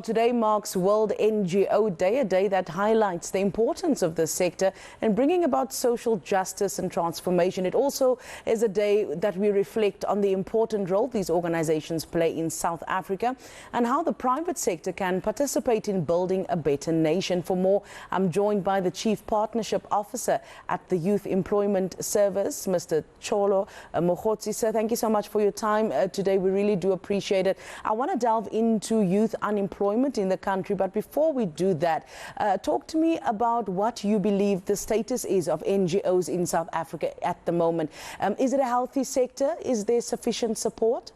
Today marks World NGO Day, a day that highlights the importance of this sector in bringing about social justice and transformation. It also is a day that we reflect on the important role these organizations play in South Africa and how the private sector can participate in building a better nation. For more, I'm joined by the Chief Partnership Officer at the Youth Employment Service, Mr. Tsholo Mogotsi. Sir, thank you so much for your time today. We really do appreciate it. I want to delve into youth unemployment in the country, but before we do that, talk to me about what you believe the status is of NGOs in South Africa at the moment. Is it a healthy sector? Is there sufficient support?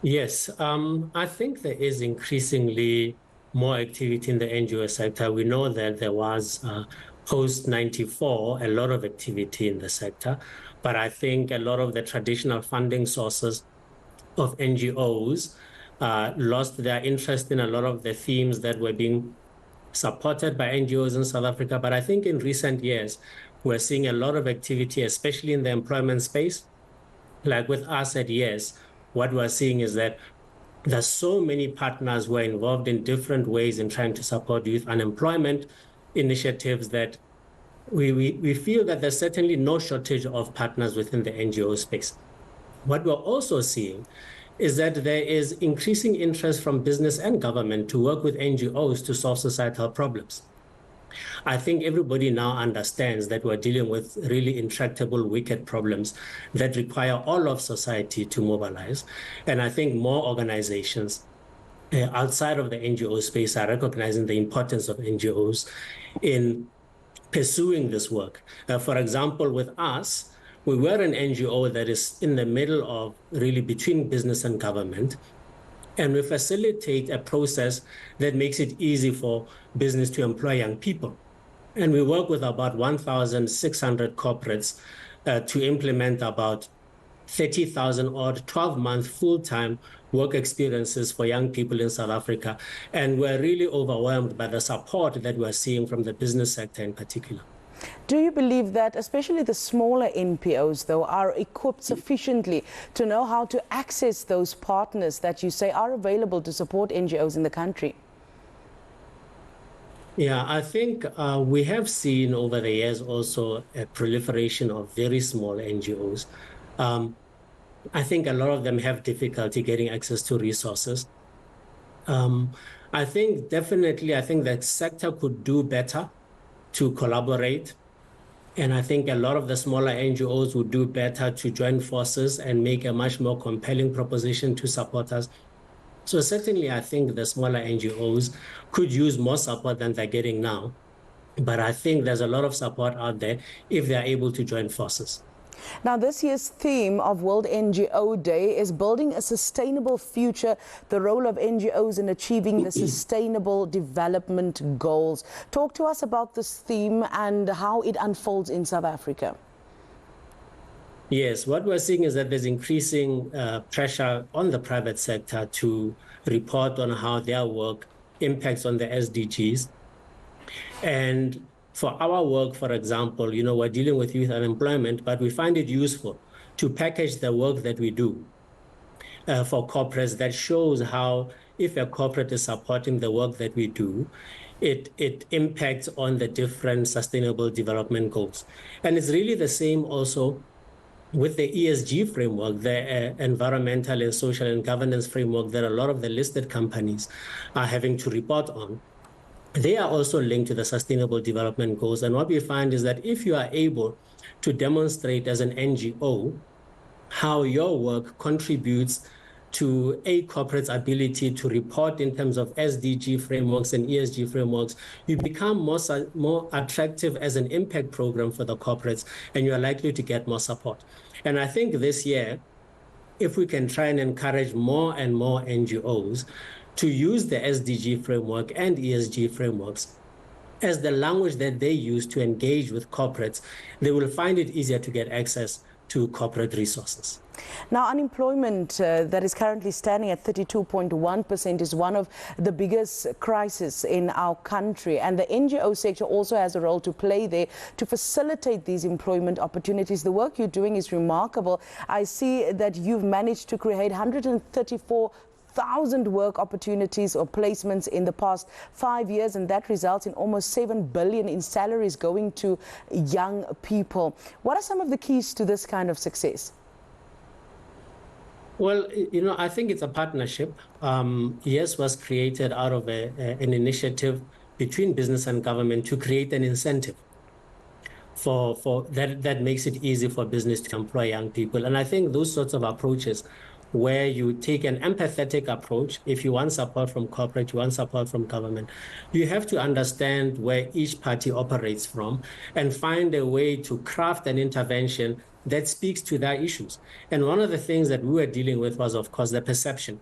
Yes, I think there is increasingly more activity in the NGO sector. We know that there was post-94 a lot of activity in the sector, but I think a lot of the traditional funding sources of NGOs lost their interest in a lot of the themes that were being supported by NGOs in South Africa. But I think in recent years, we're seeing a lot of activity, especially in the employment space. Like with us at YES, what we're seeing is that there's so many partners who are involved in different ways in trying to support youth unemployment initiatives that we feel that there's certainly no shortage of partners within the NGO space. What we're also seeing is that there is increasing interest from business and government to work with NGOs to solve societal problems. I think everybody now understands that we're dealing with really intractable, wicked problems that require all of society to mobilize. And I think more organizations outside of the NGO space are recognizing the importance of NGOs in pursuing this work. For example, with us, we were an NGO that is in the middle of really between business and government, and we facilitate a process that makes it easy for business to employ young people. And we work with about 1,600 corporates to implement about 30,000 odd 12-month full-time work experiences for young people in South Africa. And we're really overwhelmed by the support that we're seeing from the business sector in particular. Do you believe that especially the smaller NPOs, though, are equipped sufficiently to know how to access those partners that you say are available to support NGOs in the country? Yeah, I think we have seen over the years also a proliferation of very small NGOs. I think a lot of them have difficulty getting access to resources. I think that sector could do better to collaborate. And I think a lot of the smaller NGOs would do better to join forces and make a much more compelling proposition to supporters. So certainly I think the smaller NGOs could use more support than they're getting now. But I think there's a lot of support out there if they're able to join forces. Now, this year's theme of World NGO Day is building a sustainable future, the role of NGOs in achieving the sustainable development goals. Talk to us about this theme and how it unfolds in South Africa. Yes, what we're seeing is that there's increasing pressure on the private sector to report on how their work impacts on the SDGs. And for our work, for example, we're dealing with youth unemployment, but we find it useful to package the work that we do for corporates that shows how if a corporate is supporting the work that we do, it impacts on the different sustainable development goals. And it's really the same also with the ESG framework, the environmental and social and governance framework that a lot of the listed companies are having to report on. They are also linked to the sustainable development goals. And what we find is that if you are able to demonstrate as an NGO how your work contributes to a corporate's ability to report in terms of SDG frameworks and ESG frameworks, you become more attractive as an impact program for the corporates, and you are likely to get more support. And I think this year, if we can try and encourage more and more NGOs to use the SDG framework and ESG frameworks as the language that they use to engage with corporates, they will find it easier to get access to corporate resources. Now, unemployment that is currently standing at 32.1% is one of the biggest crises in our country, and the NGO sector also has a role to play there to facilitate these employment opportunities. The work you're doing is remarkable. I see that you've managed to create 134 1,000 work opportunities or placements in the past 5 years, and that results in almost 7 billion in salaries going to young people. What are some of the keys to this kind of success? Well, I think it's a partnership. YES was created out of an initiative between business and government to create an incentive for that makes it easy for business to employ young people. And I think those sorts of approaches where you take an empathetic approach, if you want support from corporate, you want support from government, you have to understand where each party operates from and find a way to craft an intervention that speaks to their issues. And one of the things that we were dealing with was, of course, the perception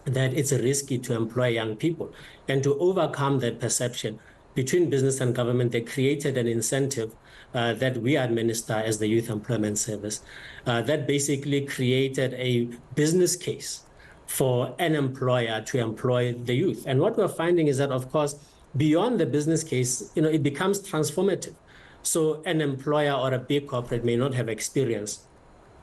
that it's risky to employ young people. And to overcome that perception, between business and government, they created an incentive that we administer as the Youth Employment Service that basically created a business case for an employer to employ the youth. And what we're finding is that, of course, beyond the business case, it becomes transformative. So an employer or a big corporate may not have experience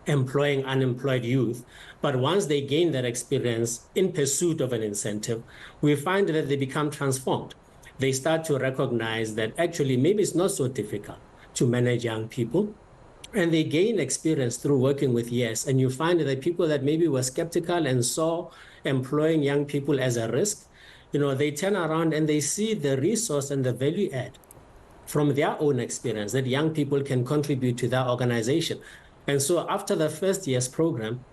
employing unemployed youth, but once they gain that experience in pursuit of an incentive, we find that they become transformed. They start to recognize that actually maybe it's not so difficult to manage young people, and they gain experience through working with YES. And you find that people that maybe were skeptical and saw employing young people as a risk, they turn around and they see the resource and the value add from their own experience that young people can contribute to their organization. And so after the first YES program,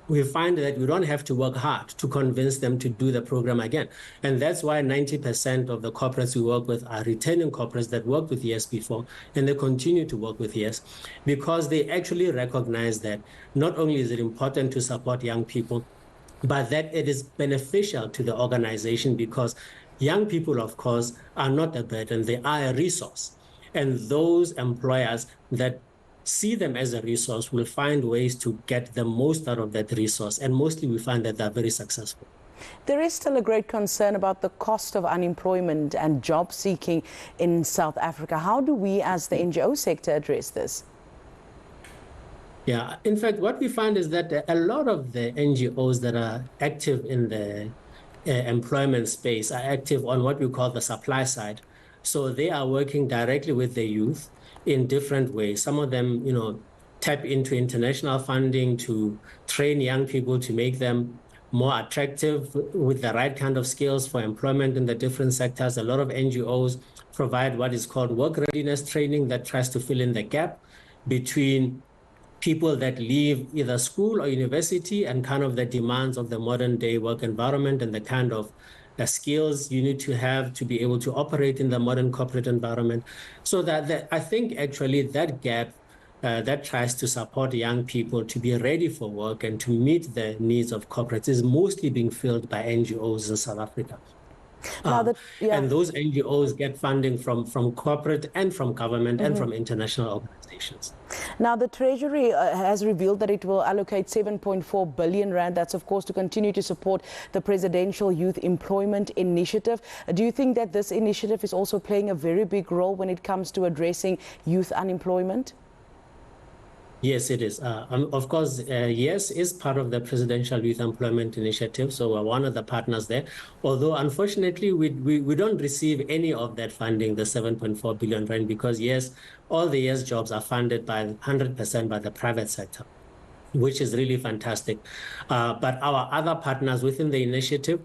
we find that we don't have to work hard to convince them to do the program again. And that's why 90% of the corporates we work with are returning corporates that worked with YES before, and they continue to work with YES because they actually recognize that not only is it important to support young people, but that it is beneficial to the organization because young people, of course, are not a burden, they are a resource. And those employers that see them as a resource will find ways to get the most out of that resource. And mostly we find that they're very successful. There is still a great concern about the cost of unemployment and job seeking in South Africa. How do we as the NGO sector address this? Yeah, in fact, what we find is that a lot of the NGOs that are active in the employment space are active on what we call the supply side. So they are working directly with the youth in different ways. Some of them, tap into international funding to train young people to make them more attractive with the right kind of skills for employment in the different sectors. A lot of NGOs provide what is called work readiness training that tries to fill in the gap between people that leave either school or university and kind of the demands of the modern day work environment and the kind of the skills you need to have to be able to operate in the modern corporate environment. So that I think actually that gap that tries to support young people to be ready for work and to meet the needs of corporates is mostly being filled by NGOs in South Africa. And those NGOs get funding from corporate and from government and from international organizations. Now, the Treasury has revealed that it will allocate 7.4 billion rand. That's, of course, to continue to support the Presidential Youth Employment Initiative. Do you think that this initiative is also playing a very big role when it comes to addressing youth unemployment? Yes, it is. Of course, YES is part of the Presidential Youth Employment Initiative, so we're one of the partners there. Although, unfortunately, we don't receive any of that funding, the 7.4 billion rand, because yes, all the YES jobs are funded by 100% by the private sector, which is really fantastic. But our other partners within the initiative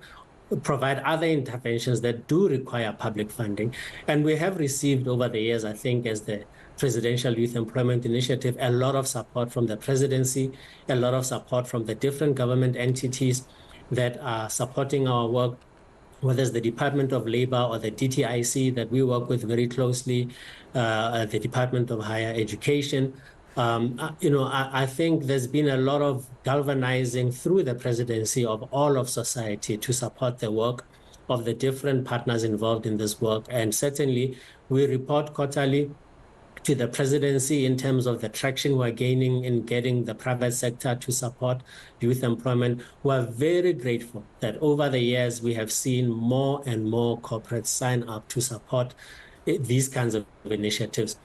provide other interventions that do require public funding. And we have received over the years, I think, as the Presidential Youth Employment Initiative, a lot of support from the presidency, a lot of support from the different government entities that are supporting our work, whether it's the Department of Labor or the DTIC that we work with very closely, the Department of Higher Education. I think there's been a lot of galvanizing through the presidency of all of society to support the work of the different partners involved in this work. And certainly we report quarterly to the presidency in terms of the traction we're gaining in getting the private sector to support youth employment. We're very grateful that over the years we have seen more and more corporates sign up to support these kinds of initiatives.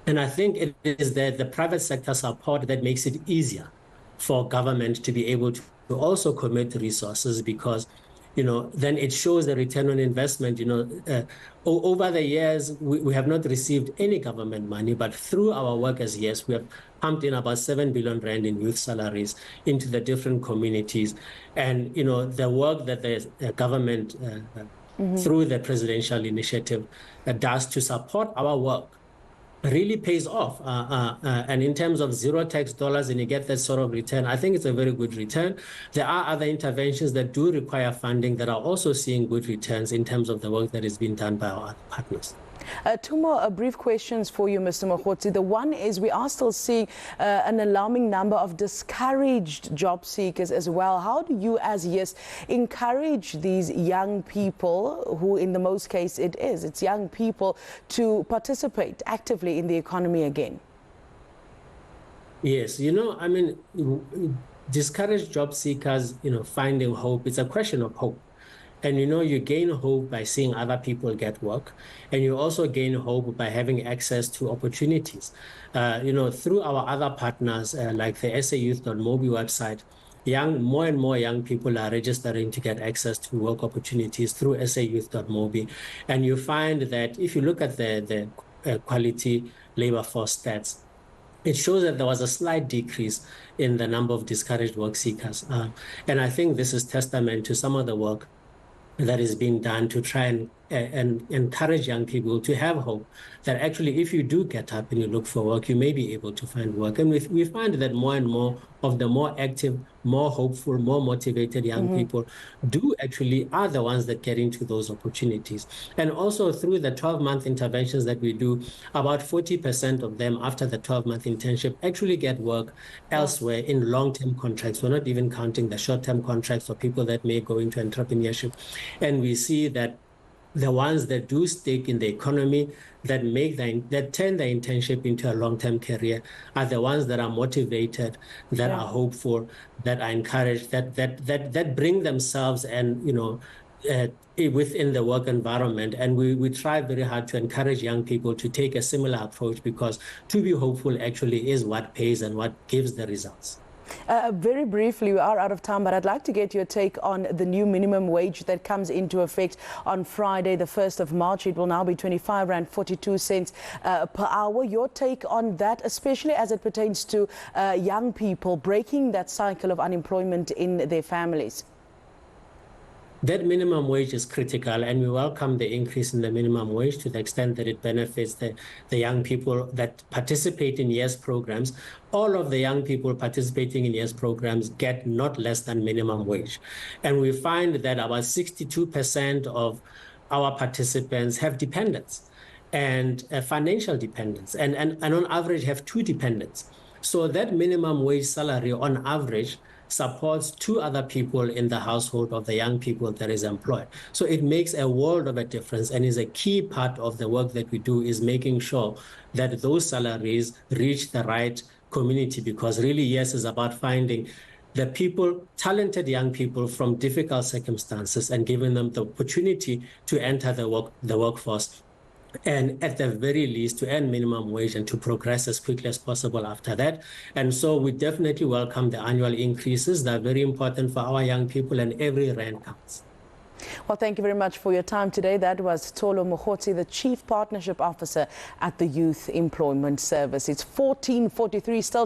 And I think it is the private sector support that makes it easier for government to be able to also commit resources, because then it shows the return on investment. Over the years, we have not received any government money, but through our work as YES, we have pumped in about 7 billion rand in youth salaries into the different communities. And, the work that the government, through the presidential initiative, does to support our work really pays off. And in terms of zero tax dollars, and you get that sort of return, I think it's a very good return. There are other interventions that do require funding that are also seeing good returns in terms of the work that is being done by our partners. Two more brief questions for you, Mr. Mogotsi. The one is, we are still seeing an alarming number of discouraged job seekers as well. How do you, as YES, encourage these young people, who in the most case it's young people, to participate actively in the economy again? Yes, discouraged job seekers, finding hope, it's a question of hope. And, you gain hope by seeing other people get work. And you also gain hope by having access to opportunities. Through our other partners, like the sayouth.mobi website, more and more young people are registering to get access to work opportunities through sayouth.mobi. And you find that if you look at the quality labor force stats, it shows that there was a slight decrease in the number of discouraged work seekers. And I think this is testament to some of the work that is being done to try and encourage young people to have hope that actually, if you do get up and you look for work, you may be able to find work. And we find that more and more of the more active, more hopeful, more motivated young people are the ones that get into those opportunities. And also through the 12-month interventions that we do, about 40% of them after the 12-month internship actually get work elsewhere in long-term contracts. We're not even counting the short-term contracts for people that may go into entrepreneurship. And we see that the ones that do stick in the economy, that turn the internship into a long-term career, are the ones that are motivated, that are hopeful, that are encouraged, that bring themselves and within the work environment. And we try very hard to encourage young people to take a similar approach, because to be hopeful actually is what pays and what gives the results. Very briefly, we are out of time, but I'd like to get your take on the new minimum wage that comes into effect on Friday, the 1st of March. It will now be 25.42 rand per hour. Your take on that, especially as it pertains to young people breaking that cycle of unemployment in their families? That minimum wage is critical, and we welcome the increase in the minimum wage to the extent that it benefits the young people that participate in YES programs. All of the young people participating in YES programs get not less than minimum wage. And we find that about 62% of our participants have dependents, and financial dependents, and on average have 2 dependents. So that minimum wage salary on average supports 2 other people in the household of the young people that is employed. So it makes a world of a difference, and is a key part of the work that we do, is making sure that those salaries reach the right community, because really YES is about finding the people, talented young people from difficult circumstances, and giving them the opportunity to enter the workforce, and at the very least to earn minimum wage and to progress as quickly as possible after that. And so we definitely welcome the annual increases. They're very important for our young people, and every rand counts. Well, thank you very much for your time today. That was Tsholo Mogotsi, the Chief Partnership Officer at the Youth Employment Service. It's 14:43 still.